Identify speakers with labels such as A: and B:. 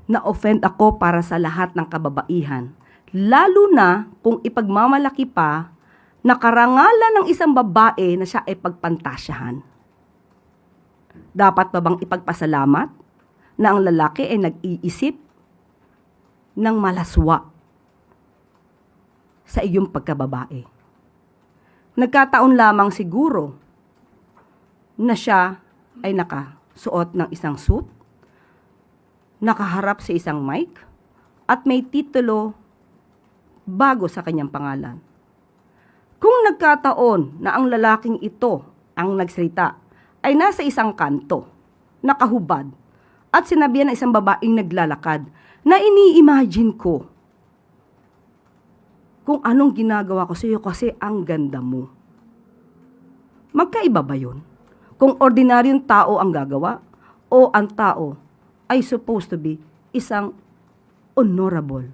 A: na-offend ako para sa lahat ng kababaihan. Lalo na kung ipagmamalaki pa na karangalan ng isang babae na siya ay pagpantasyahan. Dapat ba bang ipagpasalamat na ang lalaki ay nag-iisip ng malaswa sa iyong pagkababae? Nagkataon lamang siguro na siya ay nakasuot ng isang suit, nakaharap sa isang mic, at may titulo bago sa kanyang pangalan. Kung nagkataon na ang lalaking ito ang nagsalita ay nasa isang kanto, nakahubad, at sinabihan ng isang babaeng naglalakad, na ini-imagine ko kung anong ginagawa ko sa iyo kasi ang ganda mo. Magkaiba ba yun? Kung ordinaryong tao ang gagawa o ang tao ay supposed to be isang honorable